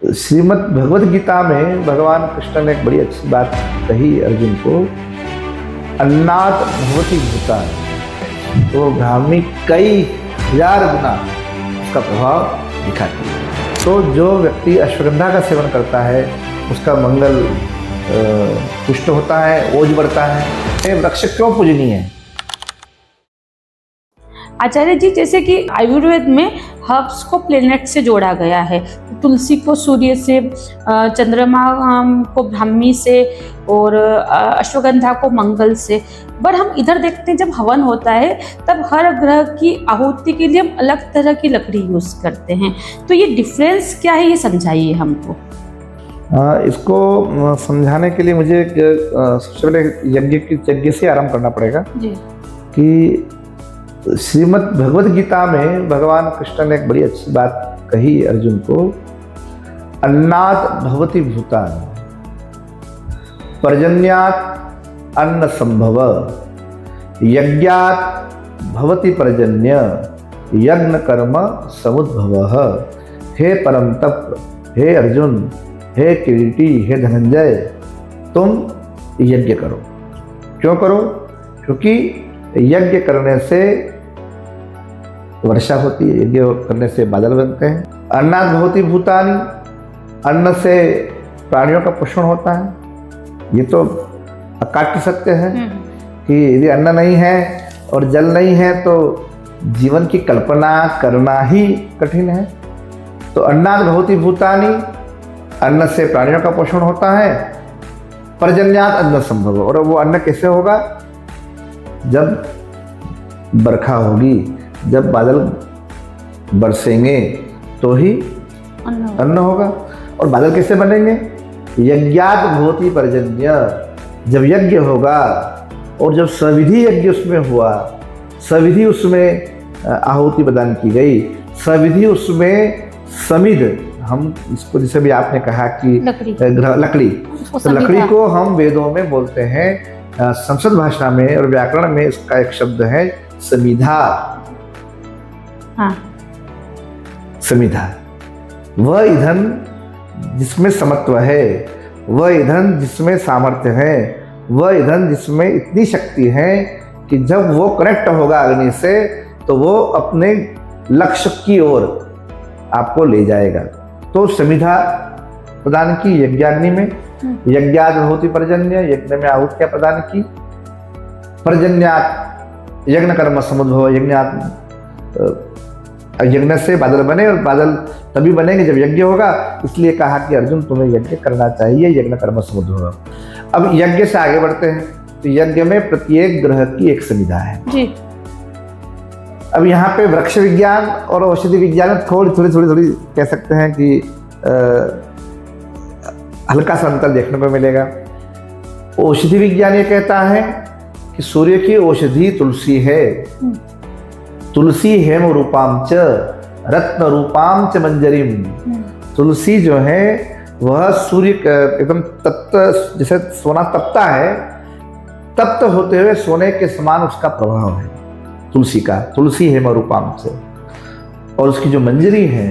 श्रीमद् भगवद गीता में भगवान कृष्ण ने एक बड़ी अच्छी बात कही अर्जुन को, अन्नात् भवति भूतानि। तो ब्राह्मी कई हजार गुना उसका प्रभाव दिखाती है। तो जो व्यक्ति अश्वगंधा का सेवन करता है उसका मंगल पुष्ट होता है, ओज बढ़ता है। ये वृक्ष क्यों पूजनीय है? आचार्य जी, जैसे कि आयुर्वेद में हर्ब्स को प्लेनेट से जोड़ा गया है, तुलसी को सूर्य से, चंद्रमा को ब्राह्मी से और अश्वगंधा को मंगल से। पर हम इधर देखते हैं जब हवन होता है तब हर ग्रह की आहुति के लिए हम अलग तरह की लकड़ी यूज करते हैं। तो ये डिफरेंस क्या है, ये समझाइए हमको। इसको समझाने के लिए मुझे सबसे पहले यज्ञ से आरंभ करना पड़ेगा जी। कि श्रीमद् भगवद गीता में भगवान कृष्ण ने एक बड़ी अच्छी बात कही अर्जुन को, अन्नात् भवति भूतानि, पर्जन्यात् अन्न संभव, यज्ञात् भवति पर्जन्य, यज्ञ कर्म समुद्भवः। हे परम तप, हे अर्जुन, हे किरीटी, हे धनंजय, तुम यज्ञ करो। क्यों करो? क्योंकि यज्ञ करने से वर्षा होती है, यज्ञ करने से बादल बनते हैं। अन्नात् भवति भूतानि, अन्न से प्राणियों का पोषण होता है। ये तो अकाट्य सत्य है कि यदि अन्न नहीं है और जल नहीं है तो जीवन की कल्पना करना ही कठिन है। तो अन्नात् भवति भूतानि, अन्न से प्राणियों का पोषण होता है। पर्जन्यात् अन्न संभव, और वो अन्न कैसे होगा? जब बरखा होगी, जब बादल बरसेंगे तो ही अन्न होगा। और बादल कैसे बनेंगे? यज्ञात् भवति पर्जन्य, जब यज्ञ होगा और जब सविधि यज्ञ उसमें हुआ, सविधि उसमें आहुति प्रदान की गई, सविधि उसमें समिध, हम इसको जैसे भी आपने कहा कि लकड़ी, तो लकड़ी को हम वेदों में बोलते हैं, संस्कृत भाषा में और व्याकरण में इसका एक शब्द है समिधा। हाँ। समिधा वह ईंधन जिसमें समत्व है, वह ईंधन जिसमें सामर्थ्य है, वह ईंधन जिसमें इतनी शक्ति है कि जब वो कनेक्ट होगा अग्नि से तो वो अपने लक्ष्य की ओर आपको ले जाएगा। तो समिधा प्रदान की यज्ञाग्नि में, यज्ञात् भवति पर्जन्य, यज्ञ में आहुतियां प्रदान की। पर्जन्यात् यज्ञ कर्म समुद्भव, यज्ञ से बादल बने, और बादल तभी बनेंगे जब यज्ञ होगा। इसलिए कहा कि अर्जुन तुम्हें यज्ञ करना चाहिए, यज्ञ कर्म समुद्भव। अब यज्ञ से आगे बढ़ते हैं तो यज्ञ में प्रत्येक ग्रह की एक संविधा है जी। अब यहाँ पे वृक्ष विज्ञान और औषधि विज्ञान में थोड़ी कह सकते हैं कि हल्का सा अंतर देखने को मिलेगा। औषधि विज्ञान ये कहता है कि सूर्य की औषधि तुलसी है। तुलसी हेम रूपाम च रत्न रूपाम च मंजरीम। तुलसी जो है वह सूर्य एकदम तप्त, जैसे सोना तपता है, तप्त होते हुए सोने के समान उसका प्रभाव है तुलसी का। तुलसी हेम रूपाम च, और उसकी जो मंजरी है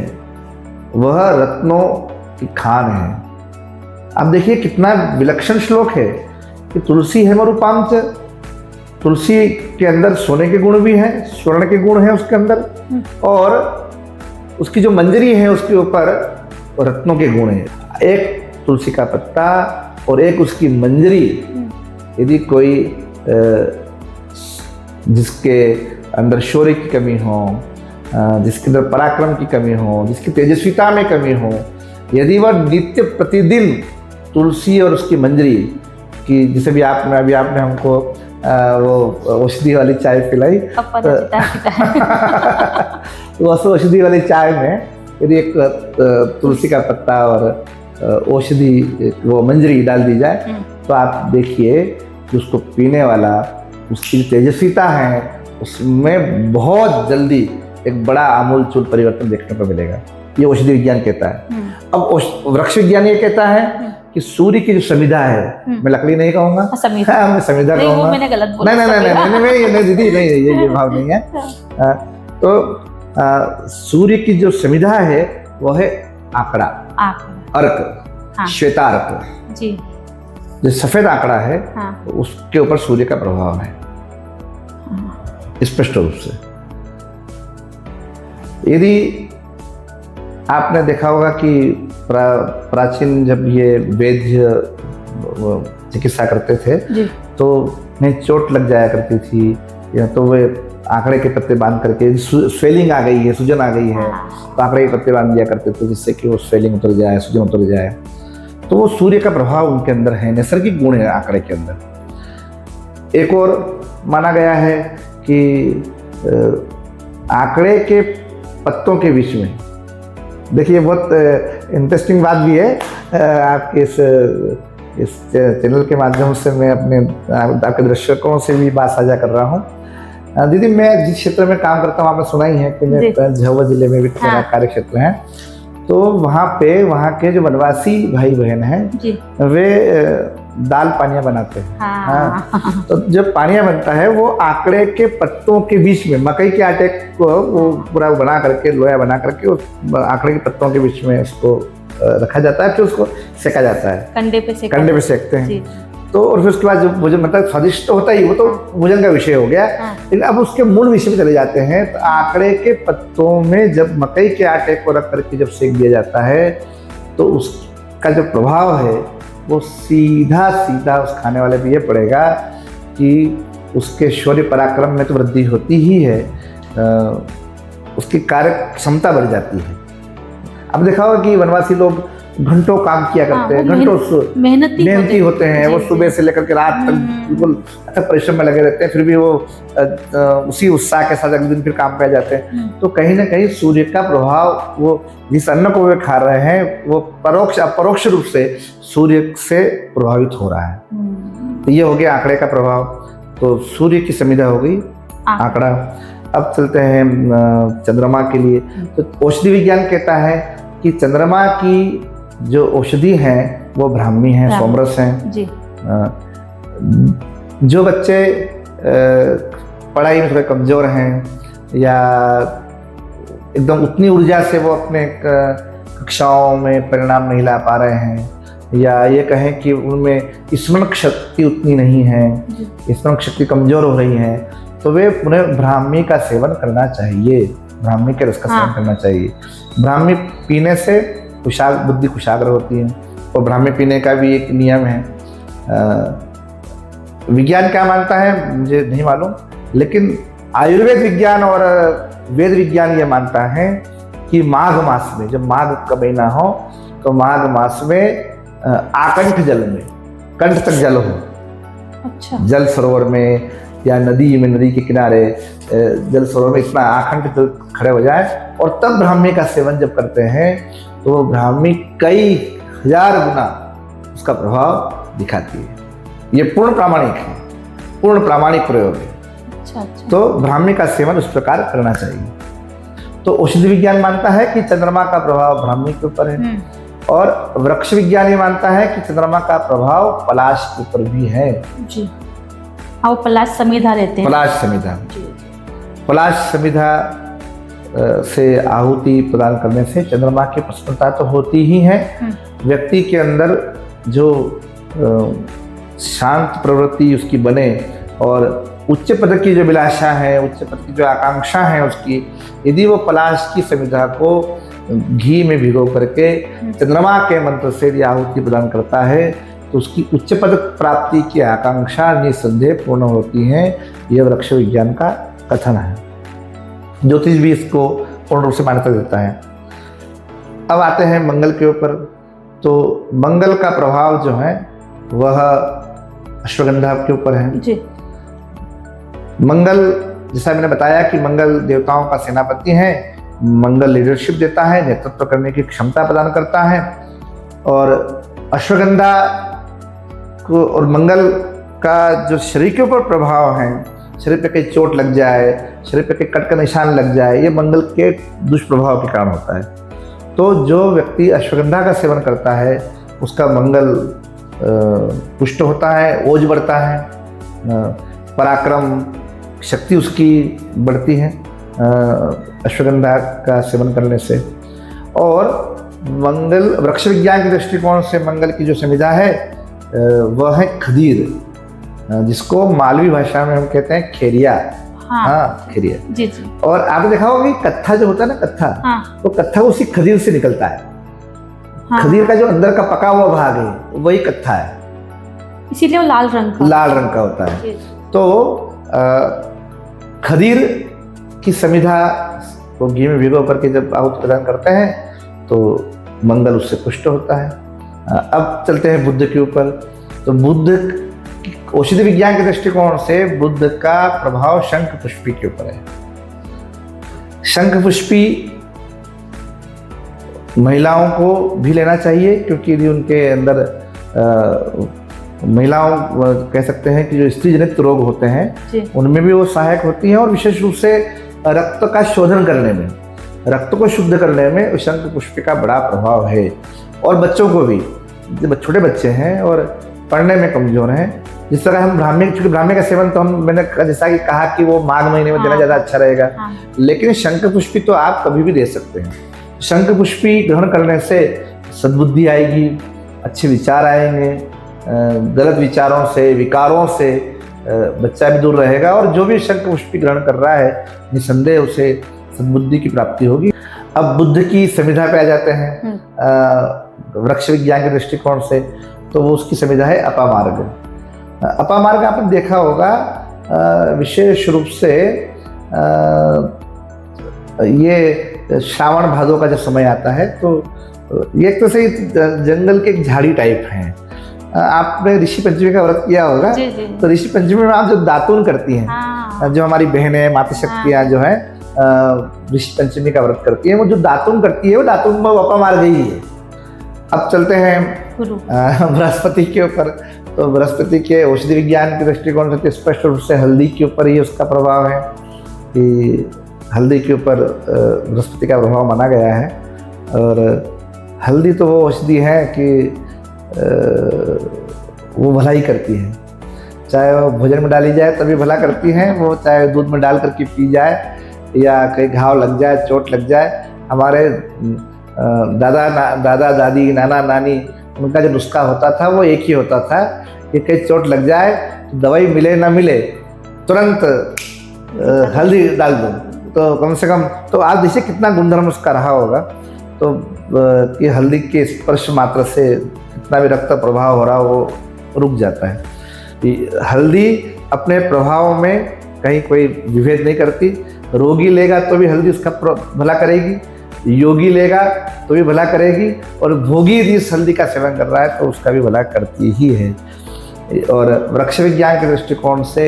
वह रत्नों की खान है। अब देखिए कितना विलक्षण श्लोक है कि तुलसी हेम रूपाम च, तुलसी के अंदर सोने के गुण भी हैं, स्वर्ण के गुण हैं उसके अंदर, और उसकी जो मंजरी है उसके ऊपर रत्नों के गुण हैं। एक तुलसी का पत्ता और एक उसकी मंजरी, यदि कोई जिसके अंदर शौर्य की कमी हो, जिसके अंदर पराक्रम की कमी हो, जिसकी तेजस्विता में कमी हो, यदि वह नित्य प्रतिदिन तुलसी और उसकी मंजरी की, जैसे भी आपने हमको वो औषधि वाली चाय पिलाई, तो औषधि वाली चाय में यदि एक तुलसी का पत्ता और औषधि वो मंजरी डाल दी जाए तो आप देखिए कि उसको पीने वाला, उसकी तेजस्विता है, उसमें बहुत जल्दी एक बड़ा आमूलचूल परिवर्तन देखने को मिलेगा। ये औषधि विज्ञान कहता है। अब वृक्ष विज्ञान ये कहता है कि सूर्य की जो समिधा है, मैं लकड़ी नहीं कहूंगा, मैं समिधा कहूंगा। मैंने गलत बोला। नहीं दीदी, नहीं, ये भाव नहीं है। तो सूर्य की जो समिधा है वह है आंकड़ा, आंकड़ा, अर्क, हाँ। श्वेतार्क, जी, जो सफेद आंकड़ा है हाँ, उसके ऊपर सूर्य का प्रभाव है स्पष्ट रूप से। यदि आपने देखा होगा कि प्राचीन जब ये वैद्य चिकित्सा करते थे जी, तो उन्हें चोट लग जाया करती थी, या तो वे आंकड़े के पत्ते बांध करके, स्वेलिंग आ गई है, सूजन आ गई है, तो आंकड़े के पत्ते बांध दिया करते थे जिससे कि वो स्वेलिंग उतर जाए, सूजन उतर जाए। तो वो सूर्य का प्रभाव उनके अंदर है, नैसर्गिक गुण है आंकड़े के अंदर। एक और माना गया है कि आंकड़े के पत्तों के बीच में, देखिए बहुत इंटरेस्टिंग बात भी है, आपके इस चैनल के माध्यम से मैं अपने आपके दर्शकों से भी बात साझा कर रहा हूँ। दीदी, मैं जिस क्षेत्र में काम करता हूँ आपने सुना ही है कि मैं झाबुआ जिले में भी मेरा कार्य क्षेत्र है, तो वहाँ के जो वनवासी भाई बहन हैं वे दाल पानिया बनाते हैं। हाँ। तो जब पानिया बनता है वो आंकड़े के पत्तों के बीच में, मकई के आटे को वो पूरा बना करके, लोया बना करके उस आंकड़े के पत्तों के बीच में उसको रखा जाता है, फिर उसको सेका जाता है, कंडे पे सेकते हैं। तो और फिर उसके बाद जो भोजन, मतलब स्वादिष्ट होता ही, वो तो भोजन का विषय हो गया। लेकिन अब उसके मूल विषय में चले जाते हैं। तो आंकड़े के पत्तों में जब मकई के आटे को रख करके जब सेक दिया जाता है तो उसका जो प्रभाव है वो सीधा उस खाने वाले पे ये पड़ेगा कि उसके शौर्य पराक्रम में तो वृद्धि होती ही है, उसकी कार्य क्षमता बढ़ जाती है। अब देखा होगा कि वनवासी लोग घंटों काम किया करते हैं, घंटों मेहनती होते हैं, वो सुबह से लेकर के रात तक बिल्कुल अच्छा परिश्रम में लगे रहते हैं, फिर भी वो उसी उत्साह के साथ अगले दिन फिर काम पे आ जाते हैं। तो कहीं ना कहीं सूर्य का प्रभाव, वो जिस अन्न को वे खा रहे हैं वो अपरोक्ष रूप से सूर्य से प्रभावित हो रहा है। तो ये हो गया आंकड़े का प्रभाव। तो सूर्य की संविधा हो गई आंकड़ा। अब चलते हैं चंद्रमा के लिए। तो औषधि विज्ञान कहता है कि चंद्रमा की जो औषधि है वो ब्राह्मी है, सोमरस है जी। जो बच्चे पढ़ाई में थोड़े कमजोर हैं या एकदम उतनी ऊर्जा से वो अपने कक्षाओं में परिणाम नहीं ला पा रहे हैं, या ये कहें कि उनमें स्मरण शक्ति उतनी नहीं है, स्मरण शक्ति कमजोर हो रही है, तो वे उन्हें ब्राह्मी का सेवन करना चाहिए, ब्राह्मी के रस का सेवन करना चाहिए। ब्राह्मी पीने से बुद्धि कुशाग्र होती है, और ब्राह्मी पीने का भी एक नियम है। विज्ञान क्या मानता है मुझे नहीं मालूम, लेकिन आयुर्वेद विज्ञान और वेद विज्ञान ये मानता है कि माघ मास में, जब माघ का महीना हो तो माघ मास में आकंठ जल में, कंठ तक जल हो, अच्छा, जल सरोवर में या नदी में, नदी के किनारे जल सरोवर में इतना आकंठ जल खड़े हो जाए, और तब ब्राह्मी का सेवन जब करते हैं तो ब्राह्मी कई हजार गुना उसका प्रभाव दिखाती है। ये पूर्ण प्रामाणिक है, पूर्ण प्रामाणिक प्रयोग है। अच्छा। तो ब्राह्मी का सेवन उस प्रकार करना चाहिए। तो औषधि विज्ञान मानता है कि चंद्रमा का प्रभाव ब्राह्मी के ऊपर है, और वृक्ष विज्ञान ये मानता है कि चंद्रमा का प्रभाव पलाश के ऊपर भी है जी। वो पलाश समिधा रहते हैं। पलाश समिधा से आहुति प्रदान करने से चंद्रमा की प्रसन्नता तो होती ही है, व्यक्ति के अंदर जो शांत प्रवृत्ति उसकी बने, और उच्च पद की जो अभिलाषा है, उच्च पद की जो आकांक्षा है उसकी, यदि वो पलाश की समिधा को घी में भिगो करके चंद्रमा के मंत्र से यदि आहुति प्रदान करता है तो उसकी उच्च पद प्राप्ति की आकांक्षा निसंदेह पूर्ण होती है। यह वृक्ष विज्ञान का कथन है। ज्योतिष भी इसको पूर्ण रूप से मान्यता देता है। अब आते हैं मंगल के ऊपर। तो मंगल का प्रभाव जो है वह अश्वगंधा के ऊपर है जी। मंगल, जैसा मैंने बताया कि मंगल देवताओं का सेनापति है, मंगल लीडरशिप देता है, नेतृत्व करने की क्षमता प्रदान करता है, और अश्वगंधा को और मंगल का जो शरीर के ऊपर प्रभाव है, शरीर पे कहीं चोट लग जाए, शरीर पे कहीं कट का निशान लग जाए, ये मंगल के दुष्प्रभाव के कारण होता है। तो जो व्यक्ति अश्वगंधा का सेवन करता है उसका मंगल पुष्ट होता है, ओज बढ़ता है, पराक्रम शक्ति उसकी बढ़ती है अश्वगंधा का सेवन करने से। और मंगल वृक्ष विज्ञान के दृष्टिकोण से मंगल की जो संविधा है वह है खदीर, जिसको मालवी भाषा में हम कहते हैं खेरिया। हाँ खेरिया जी जी। और आपने देखा होगा कि कत्था जो होता है ना, कत्था, हाँ। तो कत्था उसी खदीर से निकलता है। हाँ। खदीर का जो अंदर का पका हुआ भाग है वही कत्था है, इसीलिए वो लाल रंग का होता है। जी। तो खदीर की संविधा को घी में भिगो करके जब आहुति प्रदान करते हैं तो मंगल उससे पुष्ट होता है। अब चलते हैं बुध के ऊपर। तो बुध औषधि विज्ञान के दृष्टिकोण से बुध का प्रभाव शंख पुष्पी के ऊपर है। शंख पुष्पी महिलाओं को भी लेना चाहिए, क्योंकि यदि उनके अंदर महिलाओं कह सकते हैं कि जो स्त्री जनित रोग होते हैं उनमें भी वो सहायक होती हैं, और विशेष रूप से रक्त का शोधन करने में, रक्त को शुद्ध करने में शंख पुष्पी का बड़ा प्रभाव है। और बच्चों को भी, जब छोटे बच्चे हैं और पढ़ने में कमजोर हैं, जिस तरह हम ब्राह्मी, चूंकि ब्राह्मी का सेवन तो मैंने जैसा कि कहा कि वो माघ महीने में देना ज़्यादा अच्छा रहेगा, लेकिन शंख पुष्पी तो आप कभी भी दे सकते हैं। शंख पुष्पी ग्रहण करने से सद्बुद्धि आएगी, अच्छे विचार आएंगे, गलत विचारों से, विकारों से बच्चा भी दूर रहेगा, और जो भी शंख पुष्पी ग्रहण कर रहा है निसंदेह उसे सद्बुद्धि की प्राप्ति होगी। अब बुद्ध की संविधा पे आ जाते हैं वृक्ष विज्ञान के दृष्टिकोण से, तो वो उसकी संविधा है अपामार्ग। अपामार्ग आपने देखा होगा विशेष रूप से ये श्रावण भादों का जब समय आता है तो ये एक तो से जंगल के एक झाड़ी टाइप हैं। आपने ऋषि पंचमी का व्रत किया होगा, तो ऋषि पंचमी में आप जो दातून करती हैं, जो हमारी बहनें माता शक्तियाँ जो है ऋषि पंचमी का व्रत करती है, वो जो दातून करती है वो दातून में अपामार्ग ही है। अब चलते हैं बृहस्पति के ऊपर। तो बृहस्पति के औषधि विज्ञान के दृष्टिकोण से स्पष्ट रूप से हल्दी के ऊपर ही उसका प्रभाव है, कि हल्दी के ऊपर बृहस्पति का प्रभाव माना गया है। और हल्दी तो वो औषधि है कि वो भलाई करती है, चाहे वो भोजन में डाली जाए तभी भला करती हैं, वो चाहे दूध में डाल करके पी जाए या कहीं घाव लग जाए, चोट लग जाए। हमारे दादा दादी, नाना नानी, उनका जो नुस्खा होता था वो एक ही होता था कि कहीं चोट लग जाए तो दवाई मिले ना मिले तुरंत हल्दी डाल दो, तो कम से कम। तो आज देखिए कितना गुणधर्म उसका रहा होगा, तो कि हल्दी के स्पर्श मात्र से कितना भी रक्त प्रभाव हो रहा वो रुक जाता है। हल्दी अपने प्रभाव में कहीं कोई विभेद नहीं करती। रोगी लेगा तो भी हल्दी उसका भला करेगी, योगी लेगा तो भी भला करेगी, और भोगी यदि इस हल्दी का सेवन कर रहा है तो उसका भी भला करती ही है। और वृक्ष विज्ञान के दृष्टिकोण से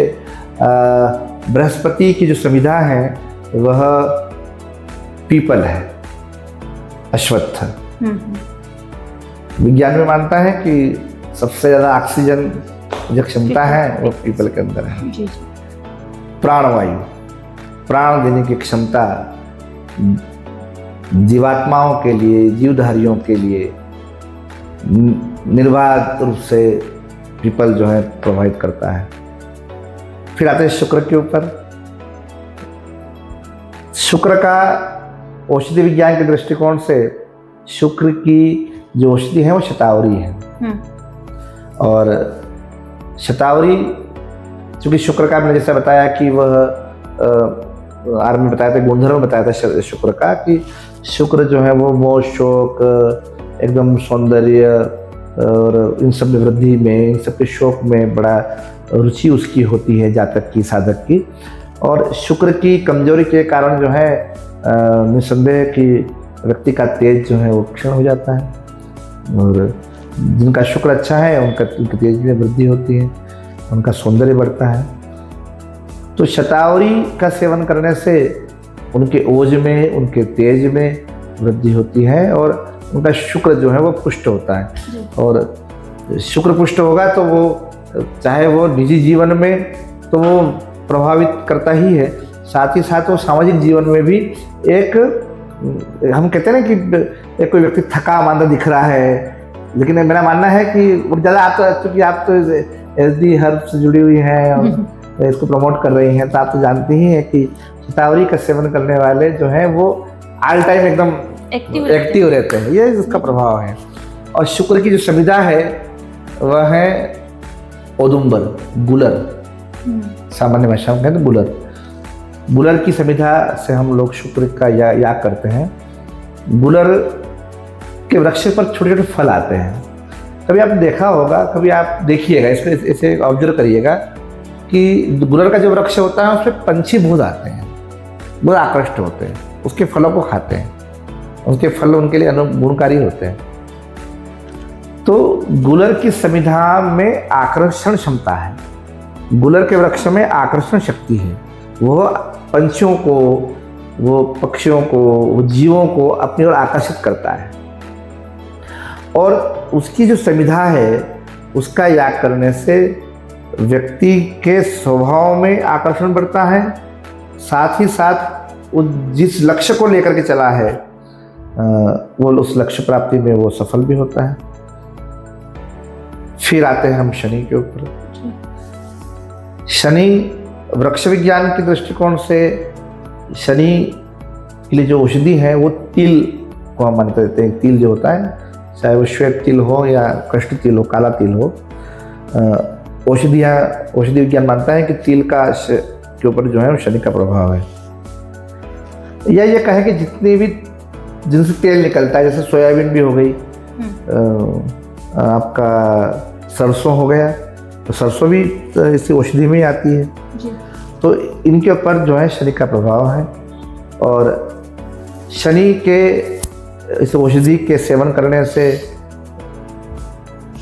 बृहस्पति की जो संविधा है वह पीपल है, अश्वत्थ। विज्ञान में मानता है कि सबसे ज़्यादा ऑक्सीजन जो क्षमता है वो पीपल के अंदर है। प्राणवायु, प्राण देने की क्षमता जीवात्माओं के लिए, जीवधारियों के लिए निर्बाध रूप से पीपल जो है प्रभावित करता है। फिर आते हैं शुक्र के ऊपर। शुक्र का औषधि विज्ञान के दृष्टिकोण से शुक्र की जो औषधि है वो शतावरी है। और शतावरी, चूंकि शुक्र का मैंने जैसे बताया कि वह आरंभ में बताया था, गुणधर्म बताया था शुक्र का, कि शुक्र जो है वो मोह, शोक, एकदम सौंदर्य और इन सब में वृद्धि में, इन सब के शोक में बड़ा रुचि उसकी होती है, जातक की, साधक की। और शुक्र की कमजोरी के कारण जो है निसंदेह कि व्यक्ति का तेज जो है वो क्षीण हो जाता है, और जिनका शुक्र अच्छा है उनके तेज में वृद्धि होती है, उनका सौंदर्य बढ़ता है। तो शतावरी का सेवन करने से उनके ओज में, उनके तेज में वृद्धि होती है, और उनका शुक्र जो है वो पुष्ट होता है। और शुक्र पुष्ट होगा तो वो चाहे वो निजी जीवन में तो वो प्रभावित करता ही है, साथ ही साथ वो सामाजिक जीवन में भी एक, हम कहते हैं ना कि कोई व्यक्ति थका मांदा दिख रहा है, लेकिन मेरा मानना है कि ज़्यादा आप तो, क्योंकि आप तो एसडी हर्ब से जुड़ी हुई हैं और इसको प्रमोट कर रही हैं, तो आप तो जानती ही हैं कि शतावरी का सेवन करने वाले जो हैं वो ऑल टाइम एकदम एक्टिव रहते हैं, ये इसका प्रभाव है। और शुक्र की जो संविधा है वह है औदुंबर, गुलर, सामान्य भाषा में कहते हैं गुलर। गुलर की संविधा से हम लोग शुक्र का याग करते हैं। गुलर के वृक्ष पर छोटे छोटे फल आते हैं। कभी आपने देखा होगा, कभी आप देखिएगा, इसको इसे ऑब्जर्व करिएगा कि गुलर का जो वृक्ष होता है उसमें पंछी बहुत आते हैं, बहुत आकृष्ट होते हैं, उसके फलों को खाते हैं, उसके फल उनके लिए गुणकारी होते हैं। तो गुलर की संविधा में आकर्षण क्षमता है, गुलर के वृक्ष में आकर्षण शक्ति है। वो पंछियों को, वो पक्षियों को, वो जीवों को अपनी ओर आकर्षित करता है। और उसकी जो संविधा है उसका याग करने से व्यक्ति के स्वभाव में आकर्षण बढ़ता है, साथ ही साथ वो जिस लक्ष्य को लेकर के चला है वो उस लक्ष्य प्राप्ति में वो सफल भी होता है। फिर आते हैं हम शनि के ऊपर। शनि वृक्ष विज्ञान के दृष्टिकोण से शनि के लिए जो औषधि है वो तिल को हम मान्यता देते हैं। तिल जो होता है, चाहे वो श्वेत तिल हो या कृष्ण तिल हो, काला तिल हो, औषधि विज्ञान मानता है कि तिल का के ऊपर जो है वो शनि का प्रभाव है। या ये कहे कि जितनी भी जिनसे तेल निकलता है, जैसे सोयाबीन भी हो गई, आपका सरसों हो गया, तो सरसों भी इसी औषधि में ही आती है जी। तो इनके ऊपर जो है शनि का प्रभाव है। और शनि के इस औषधि के सेवन करने से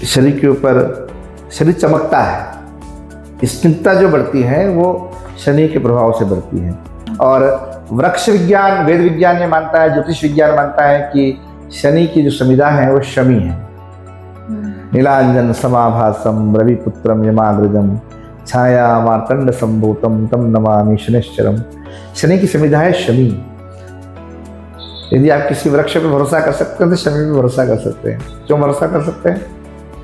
शरीर के ऊपर शरीर चमकता है, स्निग्धता जो बढ़ती है वो शनि के प्रभाव से बढ़ती है। और वृक्ष विज्ञान, वेद विज्ञान ये मानता है, ज्योतिष विज्ञान मानता है कि शनि की जो संविधा है वो शमी है। नीलांजन समाभासम रविपुत्रम यमाग्रजम छाया मार्तंड संभूतम तम नमामि शनिश्चरम। शनि की संविधा है शमी। यदि आप किसी वृक्ष पर भरोसा कर सकते हैं तो शनि पर भरोसा कर सकते हैं। क्यों भरोसा कर सकते हैं,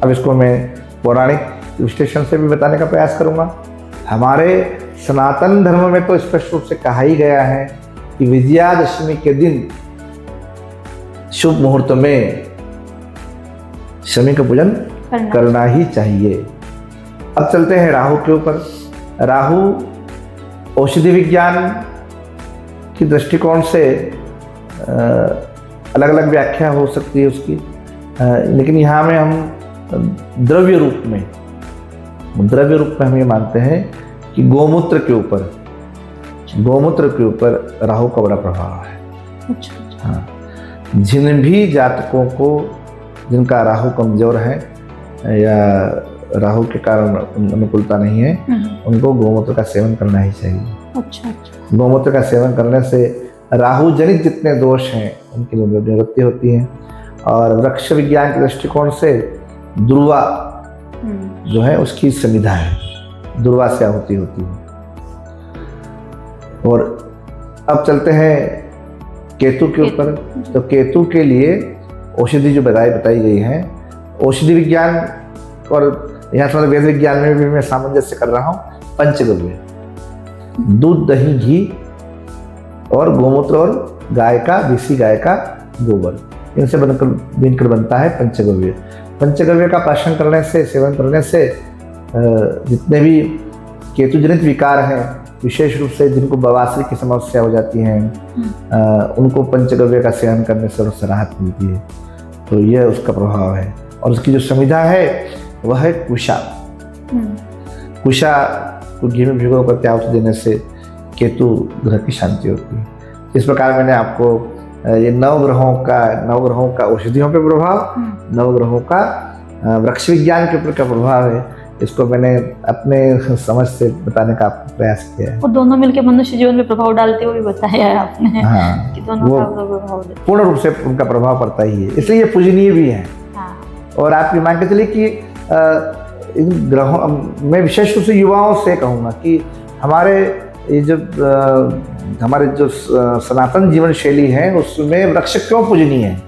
अब इसको मैं पौराणिक विश्लेषण से भी बताने का प्रयास करूंगा। हमारे सनातन धर्म में तो स्पष्ट रूप से कहा ही गया है कि विजयादशमी के दिन शुभ मुहूर्त में शनि का पूजन करना ही चाहिए। अब चलते हैं राहु के ऊपर। राहु औषधि विज्ञान की दृष्टिकोण से अलग अलग व्याख्या हो सकती है उसकी, लेकिन यहाँ में हम द्रव्य रूप में हम ये मानते हैं कि गोमूत्र के ऊपर राहु का बड़ा प्रभाव है। अच्छा। हाँ, जिन भी जातकों को जिनका राहु कमजोर है या राहु के कारण अनुकूलता नहीं है, उनको गोमूत्र का सेवन करना ही चाहिए। अच्छा। गोमूत्र का सेवन करने से राहु जनित जितने दोष हैं उनकी निवृत्ति होती है। और वृक्ष विज्ञान के दृष्टिकोण से दुर्वा जो है उसकी संविधा है, दुर्वा से आहुति होती है। और अब चलते हैं केतु के ऊपर। तो केतु के लिए औषधि जो बताई गई है, औषधि विज्ञान और यहाँ थोड़ा वेद विज्ञान में भी मैं सामंजस्य कर रहा हूँ। पंचगव्य, दूध, दही, घी और गोमूत्र और देसी गाय का गोबर, इनसे बनकर बनता है पंचगव्य। पंचगव्य का प्राशन करने से, सेवन करने से जितने भी केतु जनित विकार हैं, विशेष रूप से जिनको बवासीर की समस्या हो जाती है, उनको पंचगव्य का सेवन करने से उससे राहत मिलती है। तो यह उसका प्रभाव है। और उसकी जो संविधा है वह है कुशा। कुशा को घी में भिगो कर त्याग देने से केतु ग्रह की शांति होती है। इस प्रकार मैंने आपको ये नवग्रहों का औषधियों पे प्रभाव, नवग्रहों का वृक्ष विज्ञान के ऊपर का प्रभाव है, इसको मैंने अपने समझ से बताने का प्रयास किया है। वो दोनों मिलकर मनुष्य जीवन में प्रभाव डालते हुए बताया है आपने। हाँ, कि दोनों का प्रभाव पूर्ण रूप से उनका प्रभाव पड़ता ही है, इसलिए ये पूजनीय भी है। हाँ। और आप ये मान के चलिए कि इन ग्रहों, मैं विशेष रूप से युवाओं से कहूँगा कि हमारे जो सनातन जीवन शैली है उसमें वृक्ष क्यों पूजनीय है।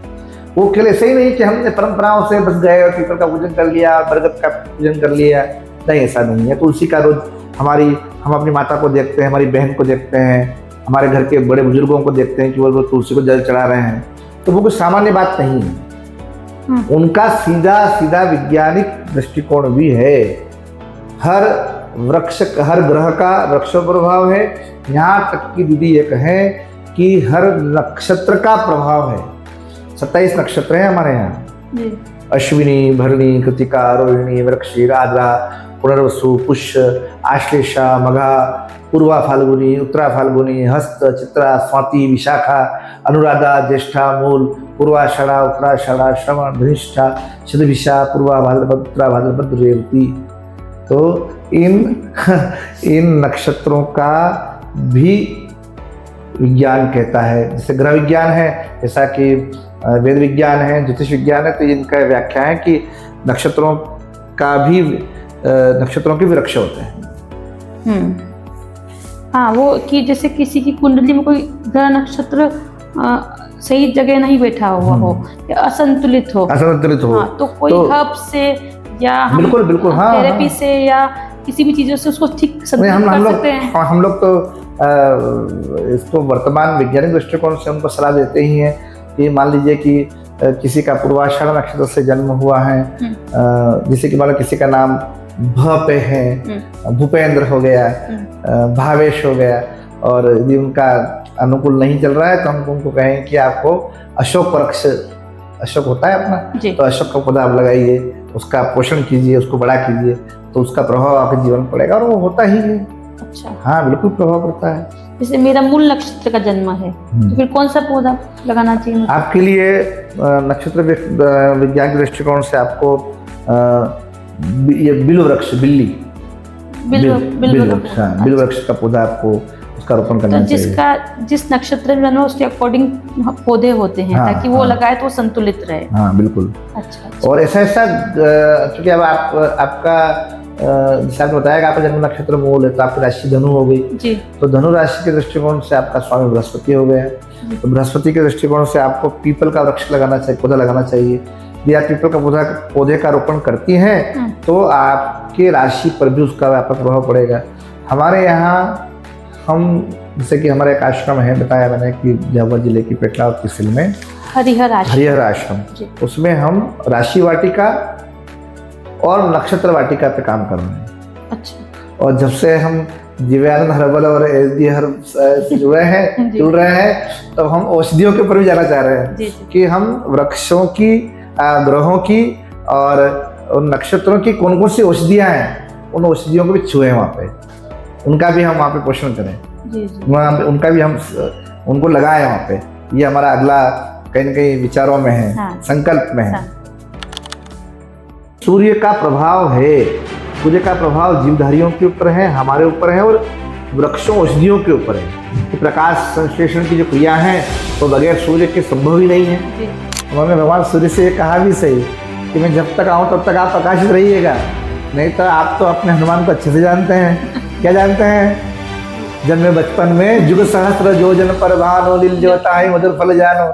वो केवल ऐसे ही नहीं कि हमने परंपराओं से बस गए और पीपल का पूजन कर लिया, बरगद का पूजन कर लिया, नहीं, ऐसा नहीं है। तुलसी का रोज हम अपनी माता को देखते हैं, हमारी बहन को देखते हैं, हमारे घर के बड़े बुजुर्गों को देखते हैं कि वो तुलसी को जल चढ़ा रहे हैं। तो वो कोई सामान्य बात नहीं है। उनका सीधा सीधा वैज्ञानिक दृष्टिकोण भी है। हर वृक्ष, हर ग्रह का वृक्षों पर प्रभाव है। यहाँ तक की दीदी ये कहें कि हर नक्षत्र का प्रभाव है। 27 नक्षत्र हैं हमारे यहाँ, अश्विनी, भरणी, कृतिका, रोहिणी, मृगशीर, आद्रा, पुनर्वसु, पुष्य, आश्लेषा, मघा, पूर्वा फाल्गुनी, उत्तरा फाल्गुनी, हस्त, चित्रा, स्वाति, विशाखा, अनुराधा, ज्येष्ठा, मूल, पूर्वाषाढ़ा, उत्तराषाढ़ा, श्रवण, धनिष्ठा, शतभिषा, पूर्वा भाद्रपद, उत्तरा भाद्रपद, रेवती। तो इन नक्षत्रों का भी विज्ञान कहता है। जैसे ग्रह विज्ञान है, जैसा कि वेद विज्ञान है, ज्योतिष विज्ञान है, तो इनका व्याख्या है कि नक्षत्रों के भी वृक्ष होते हैं। हाँ, वो कि जैसे किसी की कुंडली में कोई ग्रह नक्षत्र सही जगह नहीं बैठा हुआ हो या असंतुलित हो, हाँ, तो कोई हर्ब से या बिल्कुल हाँ, थेरेपी से या किसी भी चीजों से उसको ठीक संतुलित कर सकते हैं। हम लोग तो इसको वर्तमान वैज्ञानिक दृष्टिकोण से उनको सलाह देते ही हैं कि मान लीजिए कि किसी का पूर्वाषाढ़ नक्षत्र से जन्म हुआ है, जैसे कि मान लो किसी का नाम भ पे है, भूपेंद्र हो गया, भावेश हो गया, और यदि उनका अनुकूल नहीं चल रहा है तो हम उनको कहें कि आपको अशोक वृक्ष, अशोक होता है अपना, तो अशोक का पौधा आप लगाइए, उसका पोषण कीजिए, उसको बड़ा कीजिए, तो उसका प्रभाव आपके जीवन में पड़ेगा, और वो होता ही है। अच्छा, हाँ बिल्कुल प्रभाव पड़ता है। जैसे मेरा मूल नक्षत्र का जन्म है तो फिर कौन सा पौधा लगाना चाहिए आपके लिए? नक्षत्र विज्ञान के दृष्टिकोण से आपको ये बिल्व वृक्ष, बिल्व वृक्ष का पौधा आपको उसका रोपण करना चाहिए। जिस नक्षत्र में उसके अकॉर्डिंग पौधे होते हैं, ताकि वो लगाए तो वो संतुलित रहे। हाँ बिल्कुल। अच्छा। और ऐसा चूंकि अब आपका जैसे आपने बताया कि आपका जन्म नक्षत्र मूल है, तो आपकी राशि धनु हो गई जी। तो धनु राशि के दृष्टिकोण से आपका स्वामी बृहस्पति हो गया। तो बृहस्पति के दृष्टिकोण से आपको पीपल का वृक्ष लगाना चाहिए, पौधा लगाना चाहिए। यदि आप पीपल का पौधे का रोपण करती हैं तो आपके राशि पर भी उसका व्यापक प्रभाव पड़ेगा। हमारे यहाँ हम जैसे कि हमारा एक आश्रम है, बताया मैंने कि झाबुआ जिले की पेटलाद तहसील में हरिहर आश्रम, उसमें हम राशि वाटिका और नक्षत्र वाटिका पे काम कर रहे हैं। अच्छा। और जब से हम दिव्यानंद हर्बल और SD हर्ब से जुड़ रहे हैं तो हम औषधियों के ऊपर भी जाना चाह रहे हैं कि हम वृक्षों की, ग्रहों की और उन नक्षत्रों की कौन कौन सी औषधियाँ हैं, उन औषधियों को भी छुए वहाँ पे, उनका भी हम वहाँ पे पोषण करें, वहाँ पे उनका भी हम उनको लगाएं वहाँ पे। ये हमारा अगला कहीं न कहीं विचारों में है, संकल्प में है। सूर्य का प्रभाव है, सूर्य का प्रभाव जीवधारियों के ऊपर है, हमारे ऊपर है, और वृक्षों औषधियों के ऊपर है। कि प्रकाश संश्लेषण की जो क्रिया है तो बगैर सूर्य के संभव ही नहीं है। उन्होंने भगवान सूर्य से ये कहा भी सही कि मैं जब तक आऊँ तब तक आप प्रकाशित रहिएगा, नहीं तो आप तो अपने हनुमान को अच्छे से जानते हैं। क्या जानते हैं? जब मैं बचपन में जुग सहस्त्र योजन पर भानो लील ज्योताहि मधुर फल जानो,